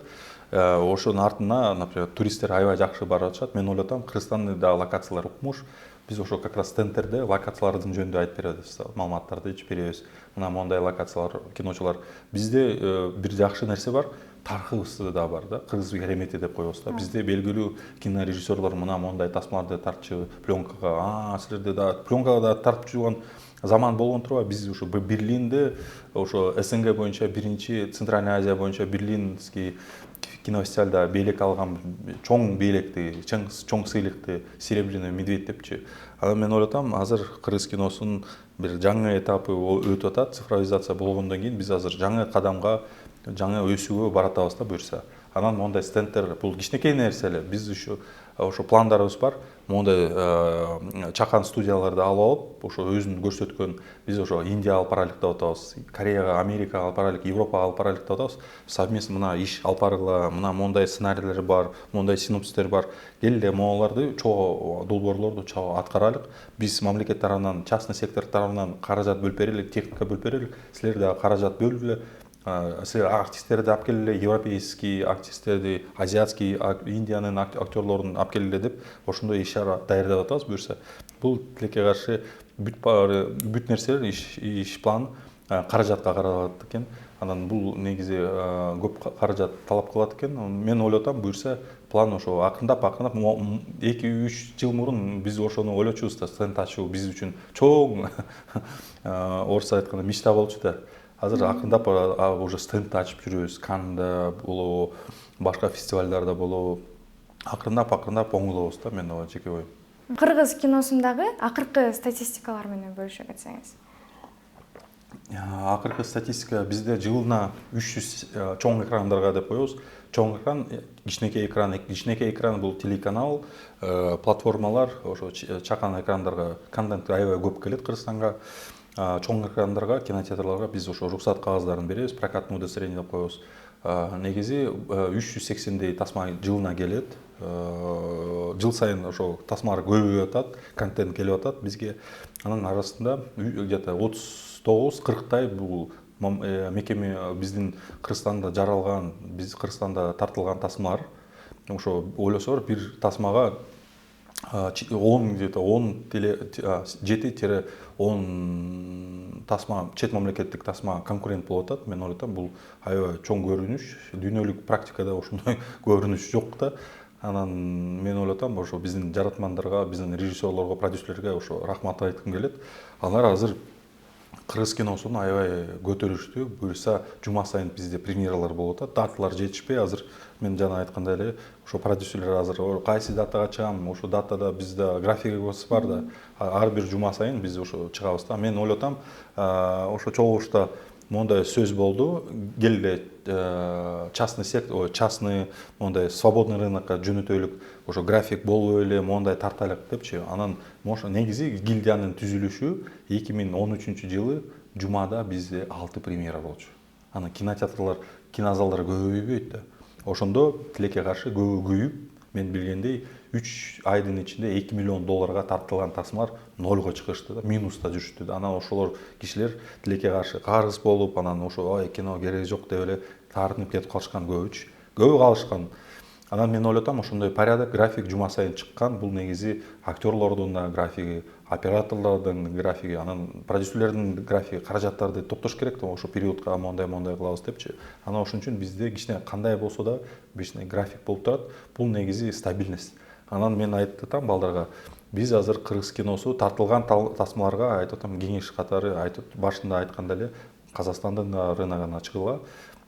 Ошонун артына, например, туристтер аябай жакшы барып атышат. Мен ойлойм, Кыргызстанда да локациялар укмуш. Биз ошо как раз стендтерде локациялардын жөнүндө айтып беребиз, маалыматтарды ичип беребиз. Мына мондай локациялар, киночулар. Бизде бир жакшы нерсе бар. Тарыхыбызда да бар да, кыргыз керемети деп коебуз да. Бизде белгилүү кинорежиссерлор мына мондай тасмаларды тартчу, пленкага, силерде да пленкага да тартып жүргөн заман болгон турбайбы? Биз ошо Берлинде, ошо СНГ боюнча биринчи, Центральная Азия боюнча берлинский кинофестивалда бийлик алган чоң бийликти, чоң сыйлыкты Серебряный медведь депчи. Анан мен ойлотам, азыр кыргыз киносунун бир жаңы этапы өтүп атат. Цифровизация болгондон кийин биз азыр жаңы кадамга, жаңы өсүүгө баратабыз да буюрса. Анан мондай стендтер, бул кичинекей нерсе эле. Биз ошо пландарыбыз бар. Мондай чакан студияларды алып алып, ошо өзүн көрсөткөн, биз ошо Индия алып барайлык деп атабыз, Кореяга, Америкага алып барайлык, Европага алып барайлык деп атабыз. Совместно мына иш алып баргыла, мына мондай сценарийлер бар, мондай синопсистер бар. Келе моңолорду чогуу долбоорлорду чогуу аткарайлык. Биз мамлекет тарабынан, частный сектор тарабынан каражат бөлүп берели, техника бөлүп берели. Силер да каражат бөлгүлө. Силер артисттерди алып келеле, европейский артисттерди, азиатский, Индиянын актерлорун алып келеле деп ошондой иш-чара даярдап атабыз буюрса. Бул тилекке каршы бүт нерселер иш план каражатка каралат экен. Анан бул негизи көп каражат талап кылат экен. Мен ойлотам, буюрса план ошо акырындап 2-3 жыл мурун биз ошону ойлочубуз да, стенд ачуу биз үчүн чоң орусча айтканда мечта болчу да. Азыр акырындап уже стенд ачып жүрөбүз. Каннда болобу, башка фестивалдарда болобу. Акырындап оңолобуз да, мен жеке оюм. Кыргыз киносундагы акыркы статистикалар менен бөлүшө кетсеңиз. Акыркы статистика бизде жылына 300 чоң экрандарга деп коебуз. Чоң экран, кичинекей экран. Кичинекей экран бул телеканал, платформалар, ошо чакан экрандарга контент аябай көп келет Кыргызстанга. Чоң экрандарга, кинотеатрларга биз ошо руксат кагаздарын беребиз, прокатный удостоверение деп коебуз. Негизи 380дей тасма жылына келет. Жыл сайын ошо тасмалар көбөйүп атат, контент келип атат бизге. Анын арасында где-то 39-40тай бул мекеме биздин Кыргызстанда жаралган, биз Кыргызстанда тартылган тасмалар. Ошо ойлосоор бир тасмага 7-10 тасма, чет мамлекеттик тасма конкурент болуп атат. Мен ойлойм, бул аябай чоң көрүнүш. Дүйнөлүк практикада ошондой көрүнүш жок да. Анан мен ойлойм, ошо биздин жаратмандарга, биздин режиссерлорго, продюсерлерге ошо рахмат айткым келет. Алар азыр кыргыз киносун аябай көтөрүштү. Буюрса жума сайын бизде премьералар болуп атат. Даталар жетишпей, азыр мен жана айткандай эле, ошо продюсерлер азыр кайсы датага чыгам, ошо датада бизде графигибиз бар да. Ар бир жума сайын биз ошо чыгабыз да. Мен ойлотам, ошо чогулушта мондай сөз болду. Келе частный сектор, частный мондай свободный рынокко жөнөтөлүк, ошо график болуп эле мондай тартайлык депчи. Анан негизи гильдиянын түзүлүшү 2013 жылы жумада бизде 6 премьера болчу. Анан кинотеатрлар, кинозалдар көбөйбөйт да. Ошондо тилекке каршы көбөйүп, мен билгендей 3 айдын ичинде 2 миллион долларга тартылган тасмалар нолго чыгышты да, минуста жүрүштү да. Анан ошолор кишилер тилекке каршы карыз болуп, анан ошо кино кереги жок деп эле тартынып кетип калышкан көбүч. көбү калышкан. Анан мен ойлоп атам ошондой порядок, график жума сайын чыккан. Бул негизи актерлордун да графиги, операторлордун графиги, анан продюсерлердин графиги, каражаттарды топтош керек да, ошо периодка мондай кылабыз депчи. Анан ошон үчүн бизде кичине кандай болсо да кичине график болуп турат. Бул негизи стабильность. Анан мен айтып атам балдарга, биз азыр кыргыз киносу тартылган тасмаларга айтып атам кеңеш катары айтып башында айтканда эле Казакстандын рыногуна чыгууга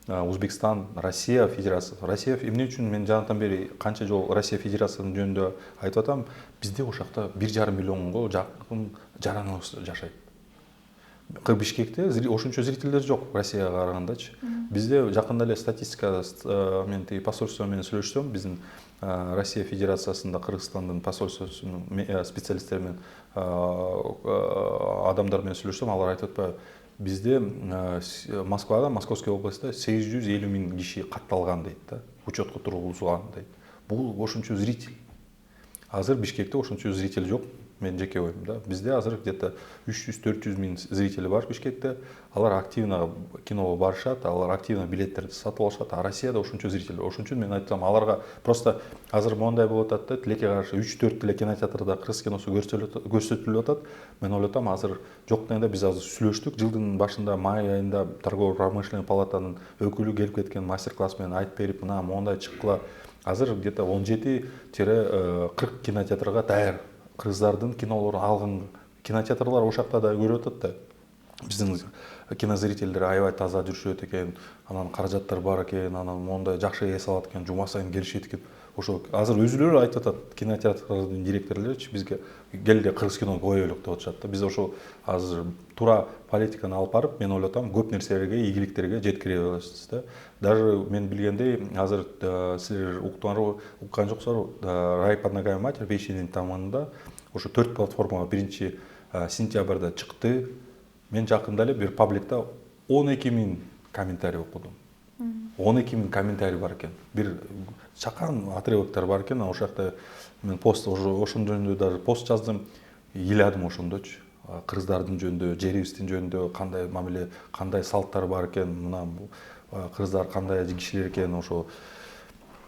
Өзбекстан, Россия Федерациясы. Россия эмне үчүн мен жанатан бери канча жол Россия Федерациясынын жөнүндө айтып атам, бизде ошакта 1,5 миллионго жакын жараныбыз жашайт. Бишкекте ошончо зрительдер жок Россияга карагандачы. Бизде жакында эле статистика мен тиги посольство менен сүйлөшсөм, биздин Россия Федерациясында Кыргызстандын посольствосунун специалисттери менен адамдар менен сүйлөшсөм, алар айтып атпайбы, бизде Москвада, Московской областта 850 000 киши катталган дейт да, учетко тургузулган дейт. Бул ошончо зритель. Азыр Бишкекте ошончо зритель жок. Мен жеке оюм да. Бизде азыр где-то 300-400 000 зрители бар Бишкекте. Алар активно киного барышат, алар активно билеттерди сатып алышат. А Россияда ошончо зритель. Ошон үчүн мен айтсам, аларга просто азыр мондай болуп атат да, тилекке каршы 3-4 деле кинотеатрда кыргыз киносу көрсөтүлүп атат. Мен ойлотам, азыр жок дегенде биз азыр сүйлөштүк. Жылдын башында май айында торгово-промышленный палатанын өкүлү келип кеткен, мастер-класс менен айтып берип, мына мондай чыккыла. Азыр где-то 17-40 кинотеатрга даяр. Кыргыздардын кинолорун алган кинотеатрлар ошакта да көрүп атат да. Биздин кинозрительдер аябай таза жүрүшөт экен, анан каражаттар бар экен, анан мондай жакшы эс алат экен, жума сайын келишет экен. Ошо азыр өзүлөрү айтып атат, кинотеатрдын директорлоручу бизге келди кыргыз кино коелук деп атышат да. Биз ошо азыр туура политиканы алып барып, мен ойлотам, көп нерселерге, ийгиликтерге жеткире алабыз да. Даже мен билгендей, азыр силер уккан жоксуңар, Райподногая матерь Бейшенин таманында ошо 4 платформага 1 сентябрда чыкты. Мен жакында эле бир пабликта 12 000 комментарий окудум. 12 000 комментарий бар экен. Бир чакан отрывоктор бар экен, ошакта мен пост ошон жөнүндө даже пост жаздым, ыйладым ошондочу. Кыргыздардын жөнүндө, жерибиздин жөнүндө кандай мамиле, кандай салттар бар экен, мына кыргыздар кандай кишилер экен, ошо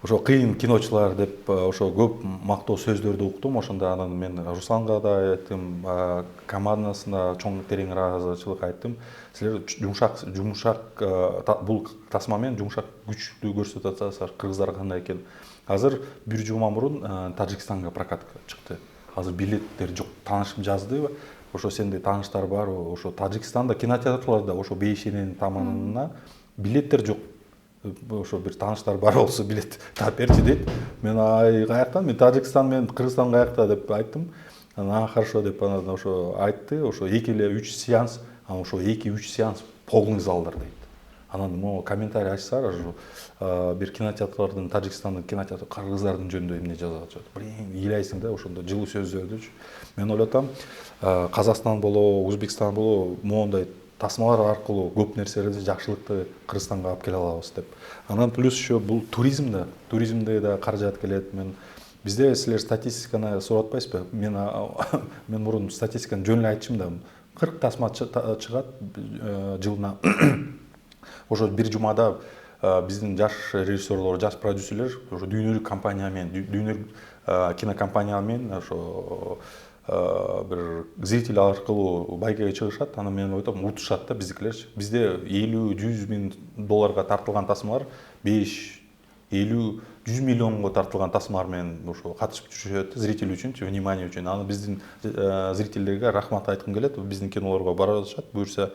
кыйын киночулар деп ошо көп мактоо сөздөрдү уктум. Ошондо анан мен Русланга да айттым, командасына чоң терең ыраазычылык айттым. Силер жумшак бул тасма менен жумшак күчтү көрсөтүп атасыздар, кыргыздар кандай экен. Азыр бир жума мурун Тажикстанга прокатка чыкты. Азыр билеттер жок, таанышым жазды. Ошо сенде тааныштар барбы? Ошо Тажикстанда кинотеатрларда ошо Бейшенин таманына билеттер жок. Ошо бир тааныштар бар болсо билет таап берчи дейт. Мен каяктан? Мен Тажикстан менен Кыргызстан каякта деп айттым. Анан хорошо деп анан ошо айтты. Ошо 2 эле 3 сеанс, анан ошо 2-3 сеанс полный залдар дейт. Анан могу комментарий ачсаңар, ошо бир кинотеатрлардын, Тажикстандын кинотеатры кыргыздардын жөнүндө эмне жазып атышат. Блин, ыйлайсың да ошондо жылуу сөздөрдүчү. Мен ойлотам, Казакстан болобу, Өзбекстан болобу, моундай тасмалар аркылуу көп нерселерди, жакшылыкты Кыргызстанга алып келе алабыз деп. Анан плюс еще бул туризмде да каражат келет. Мен бизде силер статистиканы сурап атпайсызбы? Мен мурун статистиканы жөн эле айтчумун да. 40 тасма чыгат жылына. Ошо бир жумада биздин жаш режиссерлор, жаш продюсерлер ошо дүйнөлүк компания менен, дүйнөлүк кинокомпания менен ошо бир зритель аркылуу байгеге чыгышат. Анан мен ойлойм, утушат да биздикилерчи. Бизде 50-100 000 долларга тартылган тасмалар 5-50-100 миллионго тартылган тасмалар менен ошо катышып жүрүшөт, зритель үчүнчү, внимание үчүн. Аны биздин зрительдерге рахмат айткым келет, биздин кинолорго бара алышат, буюрса.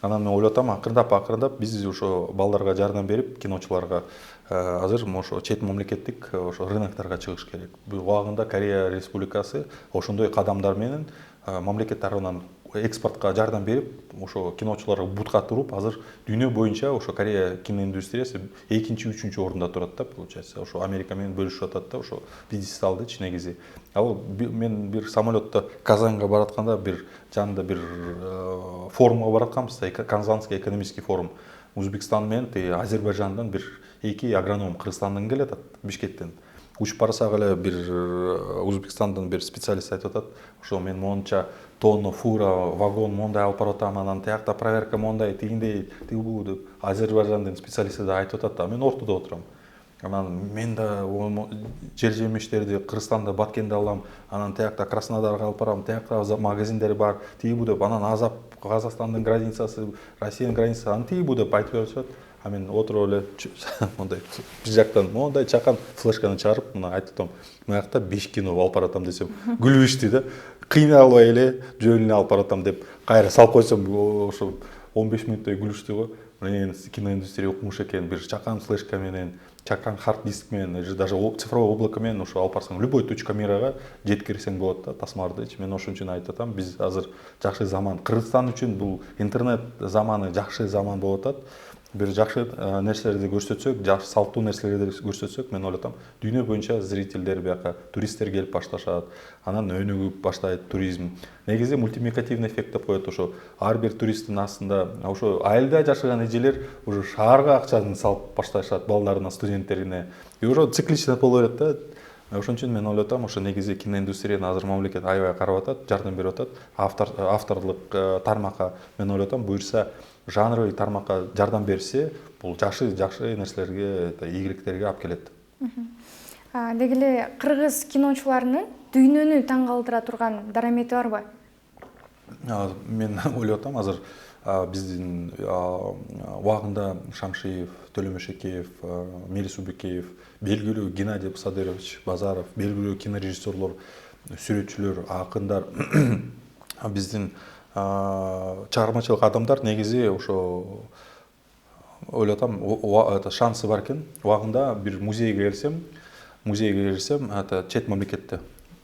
Анан мен ойлотам, акырындап биз ошо балдарга жардам берип, киночуларга азыр ошо чет мамлекеттик ошо рыноктарга чыгыш керек. Бул убагында Корея Республикасы ошондой кадамдар менен мамлекет тарабынан экспортко жардам берип, ошо киночуларга бутка туруп, азыр дүйнө боюнча ошо Корея киноиндустриясы 2-3 орунда турат да, получается. Ошо Америка менен бөлүшүп атат да, ошо пьедесталды негизи. Ал мен бир самолетто Казанга баратканда бир жанында бир форумга баратканбыз, Казанский экономический форум. Өзбекстан менен Азербайжандан бир 2 агроном Кыргызстандан келет Бишкектен. Учуп барсак эле бир Өзбекстандан бир специалист айтып атат, ошо мен монча тонна фура, вагон мондай алып барып атам, анан тиякта проверка мондай, тигиндей, тигүү деп Азербайжандын специалисти да айтып атат да, мен ортодо отурам. анан мен да жер жемиштерди Кыргызстанда Баткенде алам, анан тиякта Краснодарга алып барам, тиякта магазиндер бар, тиги деп, анан азап Казакстандын границасы, Россиянын границасы, анан тиги деп айтып беришет. А мен отуруп эле мондай бир жактан мондай чакан флешканы чыгарып, мына айтып атам, мына жакта 5 кино алып баратам десем, күлүштү да. Кыйналбай эле жөн эле алып баратам деп кайра салып койсом, ошо 15 мүнөттөй күлүштү го. Мен киноиндустрия укмуш экен, бир чакан флешка менен, чакан хард диск менен, даже цифровой облако менен ошо алып барсаң, любой точка мирага жеткирсең болот да, тасмардычы. Мен ошон үчүн айтып атам, биз азыр жакшы заман, Кыргызстан үчүн бул интернет заманы жакшы заман болуп атат. Бир жакшы нерселерди көрсөтсөк, жакшы салттуу нерселерди көрсөтсөк, мен ойлотам, дүйнө боюнча зрительдер бияка, туристтер келип башташат, анан өнүгүп баштайт туризм. Негизи мультипликативный эффект деп коет, ошо ар бир туристтин астында, ошо айылда жашаган эжелер уже шаарга акчаны салып башташат балдарына, студенттерине. И уже циклично боло берет да. Ошон үчүн мен ойлотам, ошо негизи киноиндустрияны азыр мамлекет аябай карап атат, жардам берип атат. Авторлук тармакка мен ойлотам, буюрса жанровый тармакка жардам берсе, бул жакшы нерселерге, ийгиликтерге алып келет. Деги эле кыргыз киночуларынын дүйнөнү таң калтыра турган дарамети барбы? Мен ойлоп атам, азыр биздин убагында Шамшиев, Төлөмөшекеев, Мелис Убекеев, белгилүү Геннадий Псадырович Базаров, белгилүү кинорежиссерлор, сүрөтчүлөр, акындар, биздин чыгармачылык адамдар негизи ошо ойлоп атам, шансы бар экен. Убагында бир музейге кирсем, чет мамлекетте,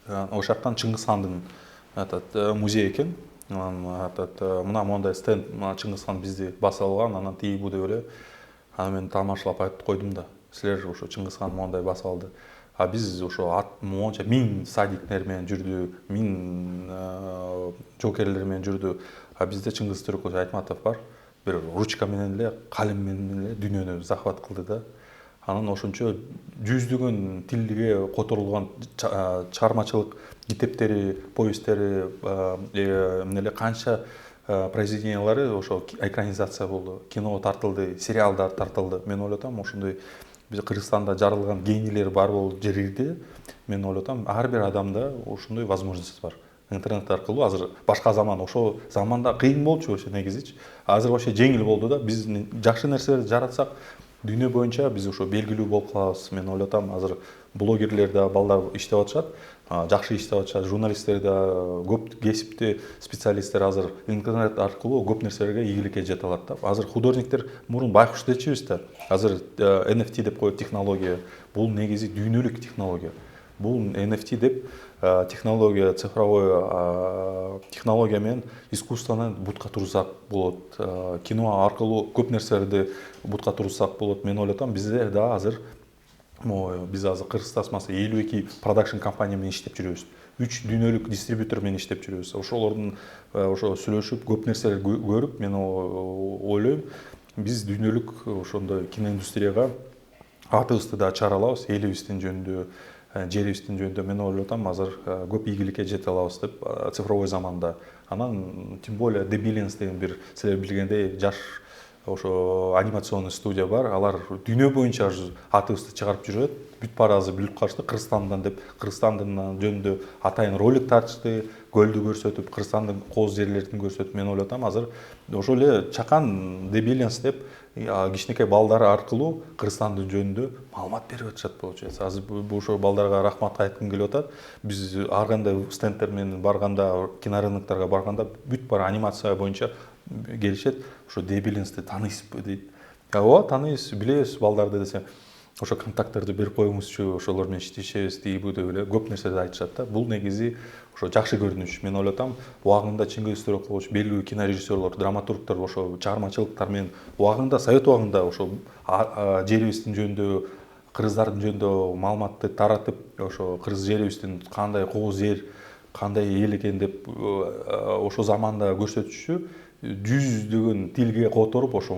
ошол жактан Чыңгыз хандын музей экен. Мына мондай стенд, Чыңгыз хан бизди басып алган, анан тиги бу деп эле. Анан мен тамашалап айтып койдум да, силер ошо Чыңгыз хан мондай басып алды. А биз ошо монча миң садиктер менен жүрдү, миң жокерлер менен жүрдү. А бизде Чыңгыз Түрөкөз Айтматов бар, бир ручка менен эле, калем менен эле дүйнөнү захват кылды да. Анан ошончо жүздөгөн тилге которулган чыгармачылык китептери, повесттери, эмнеле канча произведениялары ошо экранизация болду, киного тартылды, сериалдар тартылды. Мен ойлотам, ошондой биз Кыргызстанда жаралган генийлер бар болуп жерде, мен ойлотам, ар бир адамда ошондой возможность бар. Интернет аркылуу азыр башка заман, ошо заманда кыйын болчу ошо негизичи. Азыр вообще жеңил болду да. Биз жакшы нерселерди жаратсак, дүйнө боюнча биз ошо белгилүү болуп калабыз. Мен ойлотам, азыр блогерлер да балдар иштеп атышат, жакшы иштеп атышат, журналисттер да, көп кесипти специалисттер азыр интернет аркылуу көп нерселерге ийгиликке жете алат да. Азыр художниктер мурун байкуш дечүбүз да. Азыр NFT деп коет технология. Бул негизи дүйнөлүк технология. Бул NFT деп технология, цифровой технология менен искусствону бутка турсак болот. Кино аркылуу көп нерселерди бутка турсак болот. Мен ойлотам, бизде да азыр биз азыр Кыргыз тасмасы 52 продакшн компания менен иштеп жүрөбүз. 3 дүйнөлүк дистрибьютор менен иштеп жүрөбүз. Ошолордун ошо сүйлөшүп, көп нерселер көрүп, мен ойлойм, биз дүйнөлүк ошондой киноиндустрияга атыбызды да чыгара алабыз, элибиздин жөнүндө, жерибиздин жөнүндө. Мен ойлотам, азыр көп ийгиликке жете алабыз деп цифровой заманда. Анан тем более The Billions деген бир силер билгендей жаш ошо анимационный студия бар. Алар дүйнө боюнча атыбызды чыгарып жүрөт. Бүт баарыбызды билип калышты Кыргызстандан деп. Кыргызстандын жөнүндө атайын ролик тартышты, көлдү көрсөтүп, Кыргызстандын кооз жерлерин көрсөтүп. Мен ойлотам, азыр ошол эле чакан The Billions деп кичинекей балдар аркылуу Кыргызстандын жөнүндө маалымат берип атышат болчу. Азыр ошо балдарга рахмат айткым келип атат. Биз ар кандай стендтер менен барганда, кинорынокторго барганда бүт баары анимация боюнча келишет. Ошо The Billions'ти тааныйсызбы дейт. Ооба, тааныбыз, билебиз балдарды десе. Ошо контактарды берип коюңузчу, ошолор менен иштешебиз, дейбү деп эле көп нерселерди айтышат да. Бул негизи ошо жакшы көрүнүш. Мен ойлотам, убагында Чыңгыз Түрөкөз, белгилүү кинорежиссерлор, драматургтор ошо чыгармачылыктар менен убагында, совет убагында ошо жерибиздин жөнүндө, кыргыздардын жөнүндө маалыматты таратып, ошо кыргыз жерибиздин кандай кооз жер, кандай эл экен деп ошо заманда көрсөтүшү, жүздөгөн тилге которуп, ошо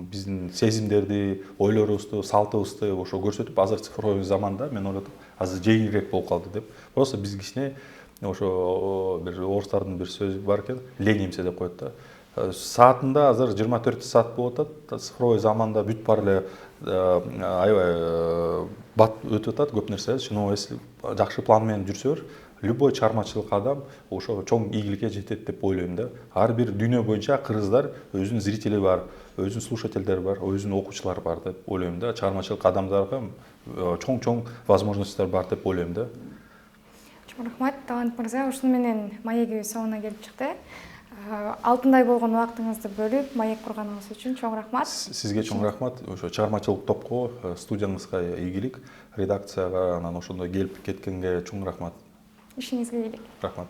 биздин сезимдерди, ойлорубузду, салтыбызды ошо көрсөтүп, азыр цифровой заманда мен ойлотом, азыр жеңилирээк болуп калды деп. Просто биз кичине ошо бир орустардын бир сөзү бар экен, ленимся деп коет да. саатында азыр 24 саат болуп атат. Цифровой заманда бүт бар эле аябай бат өтүп атат көп нерсе. Шуну жакшы план менен жүрсөөр, любой чыгармачылык адам ошо чоң ийгиликке жетет деп ойлойм да. Ар бир дүйнө боюнча кыргыздар өзүнүн зрители бар, өзүнүн слушательдери бар, өзүнүн окуучулары бар деп ойлойм да. Чыгармачылык адамдарга чоң возможностьтор бар деп ойлойм да. Чоң рахмат, Талант мырза. Ушуну менен маегибиз соңуна келип чыкты. Алтындай болгон убактыңызды бөлүп, маек курганыңыз үчүн чоң рахмат. Сизге чоң рахмат. Ошо чыгармачылык топко, студияңызга ийгилик, редакцияга анан ошондой келип кеткенге чоң рахмат. Ишиңизге ийгилик. Рахмат.